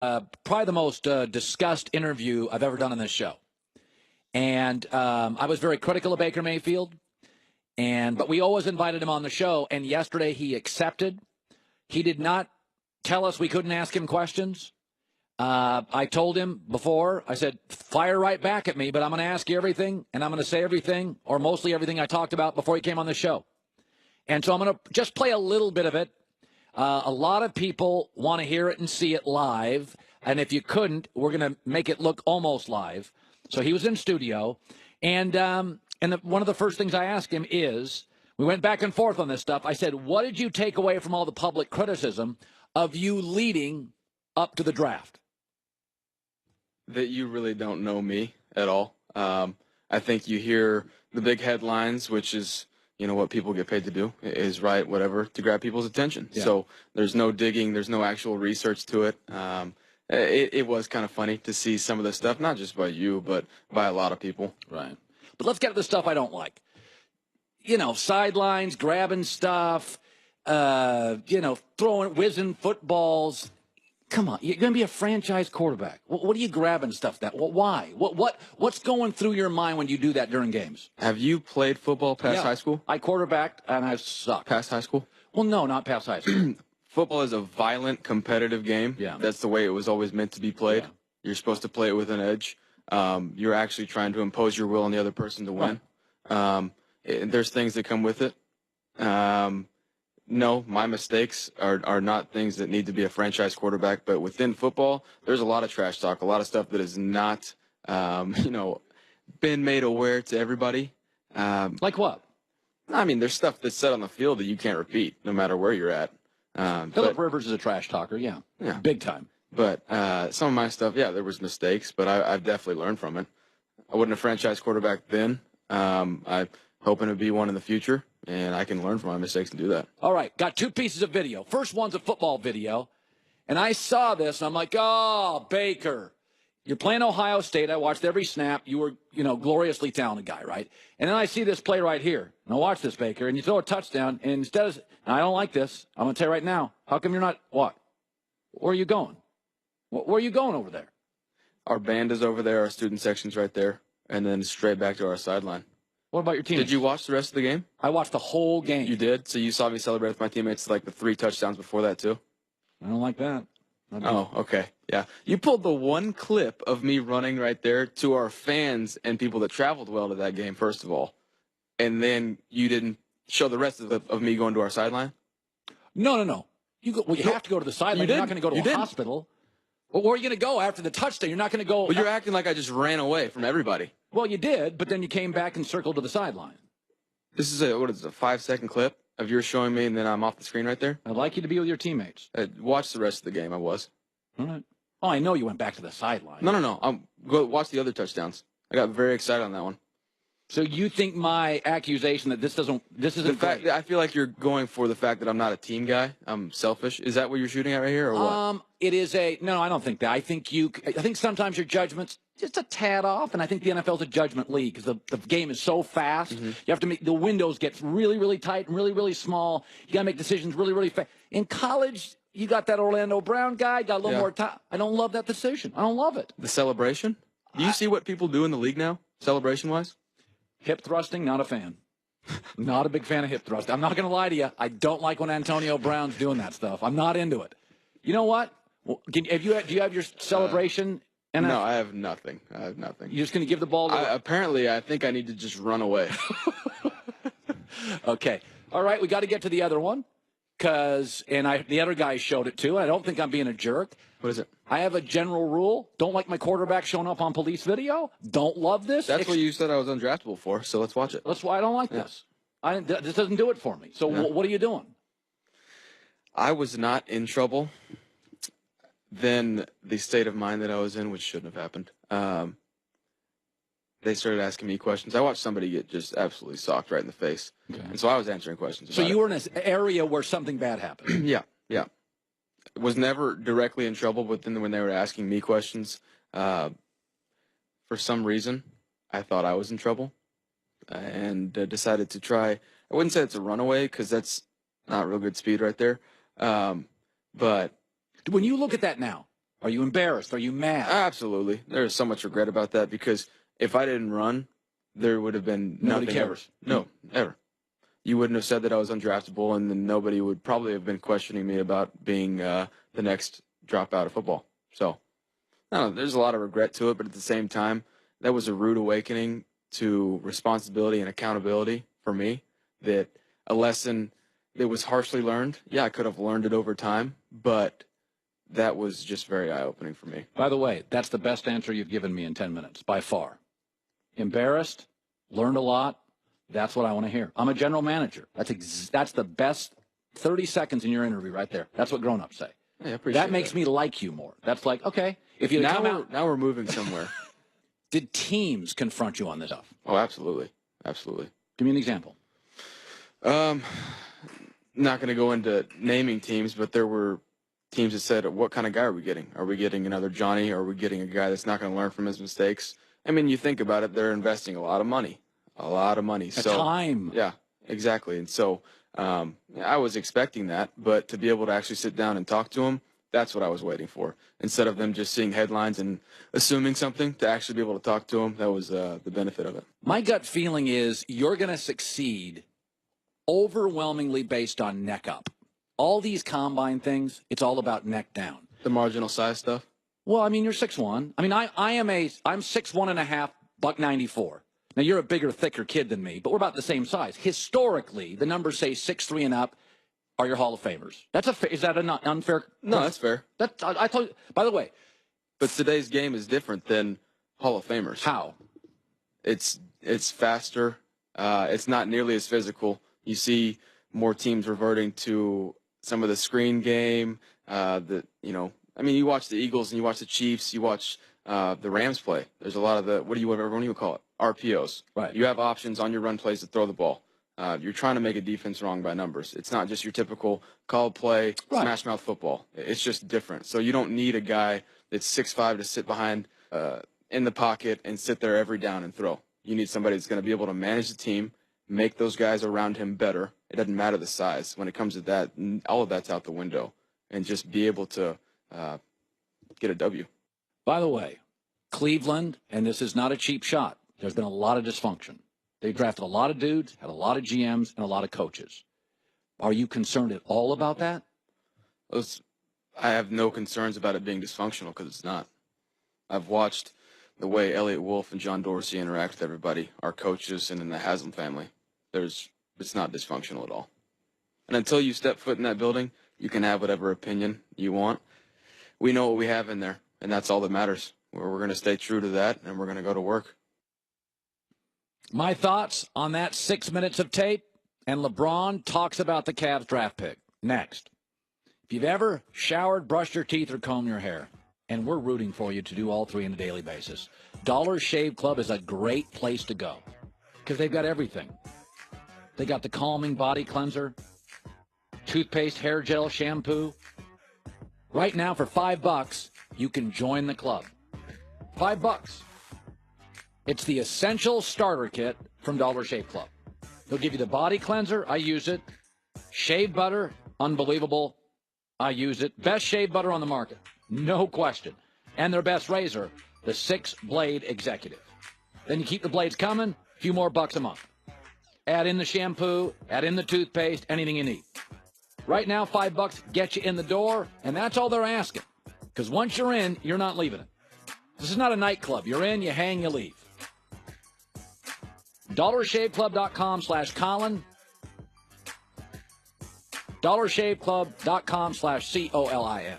Probably the most discussed interview I've ever done on this show. And I was very critical of Baker Mayfield, but we always invited him on the show, and yesterday he accepted. He did not tell us we couldn't ask him questions. I told him before, I said, fire right back at me, but I'm going to ask you everything, and I'm going to say everything, or mostly everything I talked about before he came on the show. And so I'm going to just play a little bit of it. A lot of people want to hear it and see it live, and if you couldn't, we're going to make it look almost live. So he was in studio, and one of the first things I asked him is, we went back and forth on this stuff. I said, what did you take away from all the public criticism of you leading up to the draft? That you really don't know me at all. I think you hear the big headlines, which is, what people get paid to do, is write whatever to grab people's attention. Yeah. So there's no digging, there's no actual research to it. It was kind of funny to see some of the stuff, not just by you, but by a lot of people. Right. But let's get to the stuff I don't like. Sidelines, grabbing stuff, whizzing footballs. Come on, you're going to be a franchise quarterback. What are you grabbing stuff that? Why? What's going through your mind when you do that during games? Have you played football past high school? I quarterbacked, and I sucked. Past high school? Well, no, not past high school. Football is a violent, competitive game. Yeah. That's the way it was always meant to be played. Yeah. You're supposed to play it with an edge. You're actually trying to impose your will on the other person to win. Right. There's things that come with it. No, my mistakes are not things that need to be a franchise quarterback. But within football, there's a lot of trash talk, a lot of stuff that is not, been made aware to everybody. Like what? I mean, there's stuff that's said on the field that you can't repeat, no matter where you're at. Philip Rivers is a trash talker, yeah, big time. But some of my stuff, there was mistakes, but I've definitely learned from it. I wasn't a franchise quarterback then. I'm hoping to be one in the future, and I can learn from my mistakes and do that. All right, got two pieces of video. First one's a football video, and I saw this, and I'm like, oh, Baker. You're playing Ohio State. I watched every snap. You were, gloriously talented guy, right? And then I see this play right here. Now watch this, Baker, and you throw a touchdown, and instead of, and I don't like this. I'm going to tell you right now, how come you're not, what? Where are you going? Where are you going over there? Our band is over there. Our student section's right there, and then straight back to our sideline. What about your teammates? Did you watch the rest of the game? I watched the whole game. You did? So you saw me celebrate with my teammates like the 3 touchdowns before that, too? I don't like that. Oh, okay. Yeah. You pulled the one clip of me running right there to our fans and people that traveled well to that game, first of all. And then you didn't show the rest of me going to our sideline? No. You have to go to the sideline. You're not going to go to a hospital. Well, where are you going to go after the touchdown? You're not going to go. Well, you're acting like I just ran away from everybody. Well, you did, but then you came back and circled to the sideline. This is a 5-second clip of yours showing me, and then I'm off the screen right there? I'd like you to be with your teammates. Watch the rest of the game. I was. All right. Oh, I know you went back to the sideline. No. Go watch the other touchdowns. I got very excited on that one. So you think my accusation that this isn't the fact that I feel like you're going for the fact that I'm not a team guy. I'm selfish. Is that what you're shooting at right here, or what? It is no. I don't think that. I think sometimes your judgment's just a tad off, and I think the NFL's a judgment league because the game is so fast. Mm-hmm. You have to make the windows get really, really tight and really, really small. You got to make decisions really, really fast. In college, you got that Orlando Brown guy, got a little more time. I don't love that decision. I don't love it. The celebration? Do you see what people do in the league now, celebration-wise? Hip thrusting, not a fan. Not a big fan of hip thrusting. I'm not going to lie to you. I don't like when Antonio Brown's doing that stuff. I'm not into it. You know what? Do you have your celebration? No, I have nothing. You're just going to give the ball to apparently, I think I need to just run away. Okay. All right, we got to get to the other one. The other guy showed it too. I don't think I'm being a jerk. What is it? I have a general rule. Don't like my quarterback showing up on police video. Don't love this. That's what you said I was undraftable for, so let's watch it. That's why I don't like this. This doesn't do it for me. So what are you doing? I was not in trouble. Then the state of mind that I was in, which shouldn't have happened, they started asking me questions. I watched somebody get just absolutely socked right in the face. Okay. And so I was answering questions. So you were in an area where something bad happened? Yeah. Was never directly in trouble, but then when they were asking me questions, for some reason, I thought I was in trouble and decided to try. I wouldn't say it's a runaway because that's not real good speed right there. But when you look at that now, Are you embarrassed? Are you mad? Absolutely. There's so much regret about that because if I didn't run, there would have been Nobody nothing cares. ever. No, ever. You wouldn't have said that I was undraftable, and then nobody would probably have been questioning me about being the next dropout of football. So, no, there's a lot of regret to it, but at the same time, that was a rude awakening to responsibility and accountability for me. That a lesson that was harshly learned. Yeah, I could have learned it over time, but that was just very eye-opening for me. By the way, that's the best answer you've given me in 10 minutes, by far. Embarrassed, learned a lot. That's what I want to hear. I'm a general manager. That's the best 30 seconds in your interview right there. That's what grown-ups say. Yeah, I appreciate That makes me like you more. That's like, okay, if you come out. Now we're moving somewhere. Did teams confront you on this stuff? Oh, absolutely. Absolutely. Give me an example. Not going to go into naming teams, but there were teams that said, what kind of guy are we getting? Are we getting another Johnny? Or are we getting a guy that's not going to learn from his mistakes? I mean, you think about it, they're investing a lot of money. Time. Yeah, exactly. And so I was expecting that, but to be able to actually sit down and talk to them, that's what I was waiting for. Instead of them just seeing headlines and assuming something, to actually be able to talk to them, that was the benefit of it. My gut feeling is you're going to succeed overwhelmingly based on neck up. All these combine things, it's all about neck down. The marginal size stuff? Well, I mean, you're 6'1". I mean, I'm 6'1.5", $194. Now, you're a bigger, thicker kid than me, but we're about the same size. Historically, the numbers say 6'3" and up are your Hall of Famers. Is that an unfair? No, that's fair. I told you, by the way. But today's game is different than Hall of Famers. How? It's faster. It's not nearly as physical. You see more teams reverting to some of the screen game. You watch the Eagles and you watch the Chiefs. You watch the Rams play. There's a lot of what do you call it? RPOs. Right. You have options on your run plays to throw the ball. You're trying to make a defense wrong by numbers. It's not just your typical call play, smash mouth football. It's just different. So you don't need a guy that's 6'5" to sit behind in the pocket and sit there every down and throw. You need somebody that's going to be able to manage the team, make those guys around him better. It doesn't matter the size. When it comes to that, all of that's out the window. And just be able to get a W. By the way, Cleveland, and this is not a cheap shot, there's been a lot of dysfunction. They drafted a lot of dudes, had a lot of GMs, and a lot of coaches. Are you concerned at all about that? I have no concerns about it being dysfunctional because it's not. I've watched the way Elliott Wolf and John Dorsey interact with everybody, our coaches, and in the Haslam family. It's not dysfunctional at all. And until you step foot in that building, you can have whatever opinion you want. We know what we have in there, and that's all that matters. We're going to stay true to that, and we're going to go to work. My thoughts on that 6 minutes of tape, and LeBron talks about the Cavs draft pick. Next. If you've ever showered, brushed your teeth, or combed your hair, and we're rooting for you to do all three on a daily basis, Dollar Shave Club is a great place to go because they've got everything. They got the calming body cleanser, toothpaste, hair gel, shampoo. Right now, for $5, you can join the club. $5. It's the essential starter kit from Dollar Shave Club. They'll give you the body cleanser. I use it. Shave butter. Unbelievable. I use it. Best shave butter on the market. No question. And their best razor, the 6-blade executive. Then you keep the blades coming, a few more bucks a month. Add in the shampoo, add in the toothpaste, anything you need. Right now, $5 get you in the door, and that's all they're asking. Because once you're in, you're not leaving it. This is not a nightclub. You're in, you hang, you leave. DollarShaveClub.com/Colin. DollarShaveClub.com/COLIN.